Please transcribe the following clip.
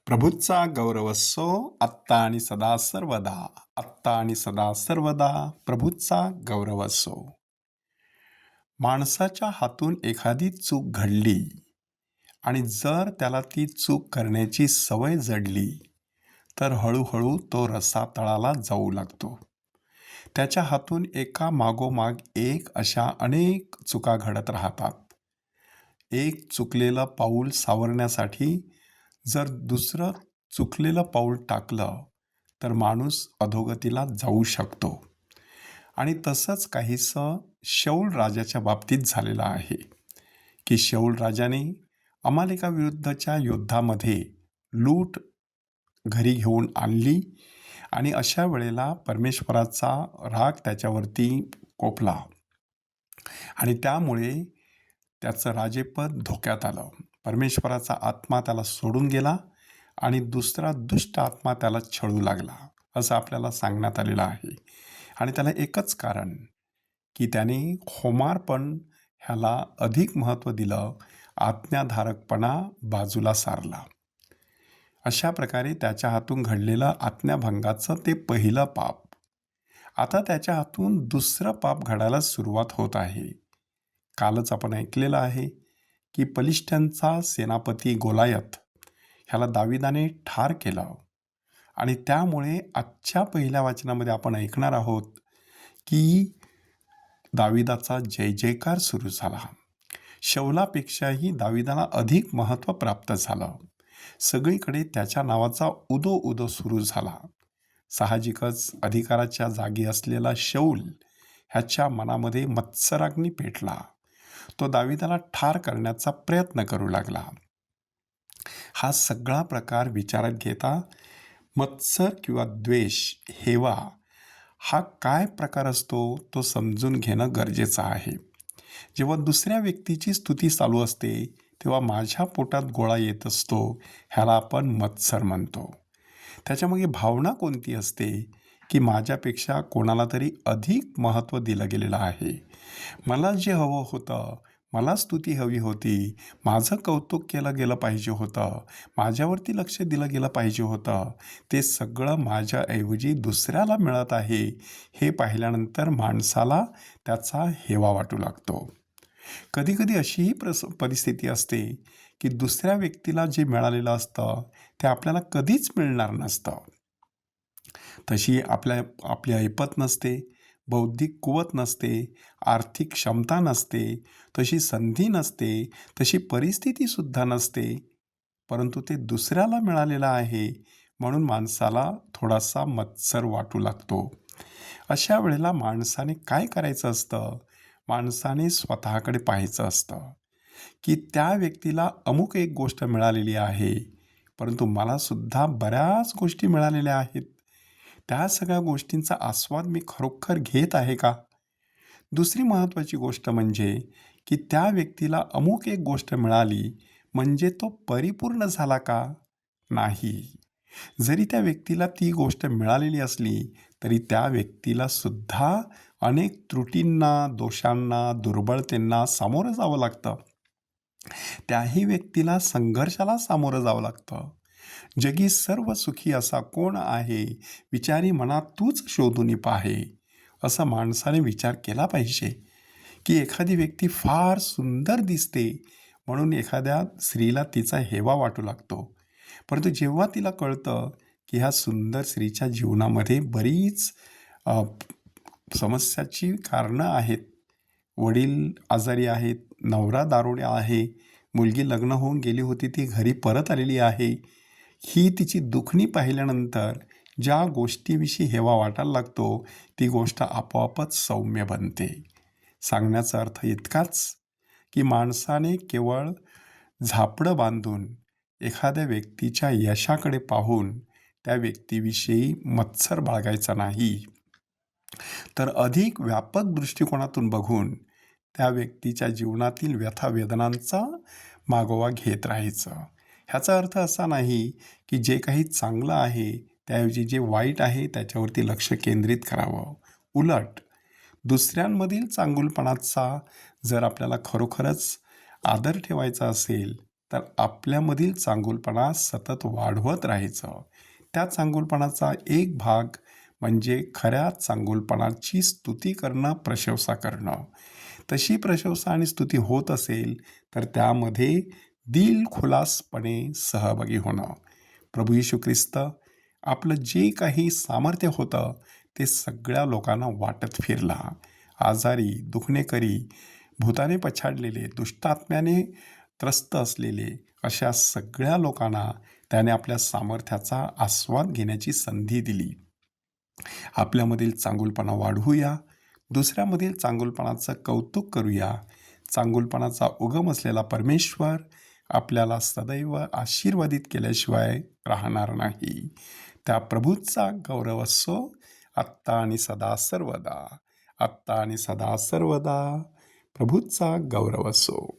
प्रभूचा गौरवस्सो आत्ता आणि सदा सर्वदा. आत्ता आणि सदा सर्वदा प्रभूचा गौरवस्सो. माणसाच्या हातून एखादी चूक घडली आणि जर त्याला ती चूक करण्याची सवय जडली तर हळूहळू तो रसातळाला जाऊ लागतो. त्याच्या हातून एका मागोमाग एक अशा अनेक चुका घडत राहतात. एक चुकलेलं पाऊल सावरण्यासाठी जर दुसरं चुकलेलं पाऊल टाकलं तर माणूस अधोगतीला जाऊ शकतो. आणि तसंच काहीसं शौल राजाच्या बाबतीत झालेलं आहे की शौल राजाने अमालेकाविरुद्धच्या युद्धामध्ये लूट घरी घेऊन आणली आणि अशा वेळेला परमेश्वराचा राग त्याच्यावरती कोपला आणि त्यामुळे त्याचं राजेपद धोक्यात आलं. परमेश्वराचा आत्मा त्याला सोडून गेला आणि दुसरा दुष्ट आत्मा त्याला छळू लागला असं आपल्याला सांगण्यात आलेलं आहे. आणि त्याला एकच कारण की त्याने होमारपण ह्याला अधिक महत्त्व दिलं, आज्ञाधारकपणा बाजूला सारला. अशा प्रकारे त्याच्या हातून घडलेलं आज्ञाभंगाचं ते पहिलं पाप. आता त्याच्या हातून दुसरं पाप घडायला सुरुवात होत आहे. कालच आपण ऐकलेलं आहे की पलिष्ठ्यांचा सेनापती गोलायत ह्याला दाविदाने ठार केलं आणि त्यामुळे आजच्या पहिल्या वाचनामध्ये आपण ऐकणार आहोत की दाविदाचा जय जयकार सुरू झाला. शौलापेक्षाही दाविदाला अधिक महत्त्व प्राप्त झालं. सगळीकडे त्याच्या नावाचा उदो उदो सुरू झाला. साहजिकच अधिकाराच्या जागी असलेला शौल ह्याच्या मनामध्ये मत्सराग्नी पेटला. तो दाविदाला ठार करण्याचा प्रयत्न करू लागला. हा सगळा प्रकार विचारात घेता मत्सर किंवा द्वेष, हेवा हा काय प्रकार असतो तो समजून घेणं गरजेचं आहे. जेव्हा दुसऱ्या व्यक्तीची स्तुती चालू असते तेव्हा माझ्या पोटात गोळा येत असतो, ह्याला आपण मत्सर म्हणतो. त्याच्यामागे भावना कोणती असते की माझ्यापेक्षा कोणाला तरी अधिक महत्त्व दिलं गेलेलं आहे. मला जे हवं होतं, मला स्तुती हवी होती, माझं कौतुक केलं गेलं पाहिजे होतं, माझ्यावरती लक्ष दिलं गेलं पाहिजे होतं, ते सगळं माझ्याऐवजी दुसऱ्याला मिळत आहे हे पाहिल्यानंतर माणसाला त्याचा हेवा वाटू लागतो. कधीकधी अशीही परिस्थिती असते की दुसऱ्या व्यक्तीला जे मिळालेलं असतं ते आपल्याला कधीच मिळणार नसतं. तशी आपली ऐपत नसते, बौद्धिक कुवत नसते, आर्थिक क्षमता नसते, तशी संधी नसते, तशी परिस्थितीसुद्धा नसते, परंतु ते दुसऱ्याला मिळालेलं आहे म्हणून माणसाला थोडासा मत्सर वाटू लागतो. अशा वेळेला माणसाने काय करायचं असतं? माणसाने स्वतःकडे पाहायचं असतं की त्या व्यक्तीला अमुक एक गोष्ट मिळालेली आहे, परंतु मलासुद्धा बऱ्याच गोष्टी मिळालेल्या आहेत. त्या सगळ्या गोष्टींचा आस्वाद मी खरोखर घेत आहे का? दुसरी महत्त्वाची गोष्ट म्हणजे की त्या व्यक्तीला अमुक एक गोष्ट मिळाली म्हणजे तो परिपूर्ण झाला का? नाही. जरी त्या व्यक्तीला ती गोष्ट मिळालेली असली तरी त्या व्यक्तीला सुद्धा अनेक त्रुटींना, दोषांना, दुर्बलतेंना सामोरं जावं लागतं. त्याही व्यक्तीला संघर्षाला सामोरं जावं लागतं. जगी सर्व सुखी असा कोण आहे, विचारी मना तूच शोधून पाहे, असं माणसाने विचार केला पाहिजे. की एखादी व्यक्ती फार सुंदर दिसते म्हणून एखाद्या स्त्रीला तिचा हेवा वाटू लागतो, परंतु जेव्हा तिला कळतं की ह्या सुंदर स्त्रीच्या जीवनामध्ये बरीच समस्याची कारणं आहेत, वडील आजारी आहेत, नवरा दारुड्या आहे, मुलगी लग्न होऊन गेली होती ती घरी परत आलेली आहे, ही तिची दुखणी पाहिल्यानंतर ज्या गोष्टीविषयी हेवा वाटायला लागतो ती गोष्ट आपोआपच सौम्य बनते. सांगण्याचा अर्थ इतकाच की माणसाने केवळ झापडं बांधून एखाद्या व्यक्तीच्या यशाकडे पाहून त्या व्यक्तीविषयी मत्सर बाळगायचा नाही, तर अधिक व्यापक दृष्टिकोनातून बघून त्या व्यक्तीच्या जीवनातील व्यथावेदनांचा मागोवा घेत राहायचं. ह्याचा अर्थ असा नाही की जे काही चांगलं आहे त्याऐवजी जे वाईट आहे त्याच्यावरती लक्ष केंद्रित करावं. उलट दुसऱ्यांमधील चांगुलपणाचा जर आपल्याला खरोखरच आदर ठेवायचा असेल तर आपल्यामधील चांगुलपणा सतत वाढवत राहायचं. त्या चांगुलपणाचा एक भाग म्हणजे खऱ्या चांगुलपणाची स्तुती करणं, प्रशंसा करणं. तशी प्रशंसा आणि स्तुती होत असेल तर त्यामध्ये दिलखुलासपणे सहभागी होणं. प्रभू येशू ख्रिस्त आपलं जे काही सामर्थ्य होतं ते सगळ्या लोकांना वाटत फिरला. आजारी, दुखणेकरी, भूताने पछाडलेले, दुष्टात्म्याने त्रस्त असलेले अशा सगळ्या लोकांना त्याने आपल्या सामर्थ्याचा आस्वाद घेण्याची संधी दिली. आपल्यामधील चांगुलपणा वाढवूया, दुसऱ्यामधील चांगुलपणाचं कौतुक करूया. चांगुलपणाचा उगम असलेला परमेश्वर आपल्याला सदैव आशीर्वादित केल्याशिवाय राहणार नाही. त्या प्रभूचा गौरव असो, आत्ता आणि सदा सर्वदा. आत्ता आणि सदा सर्वदा प्रभूचा गौरव असो.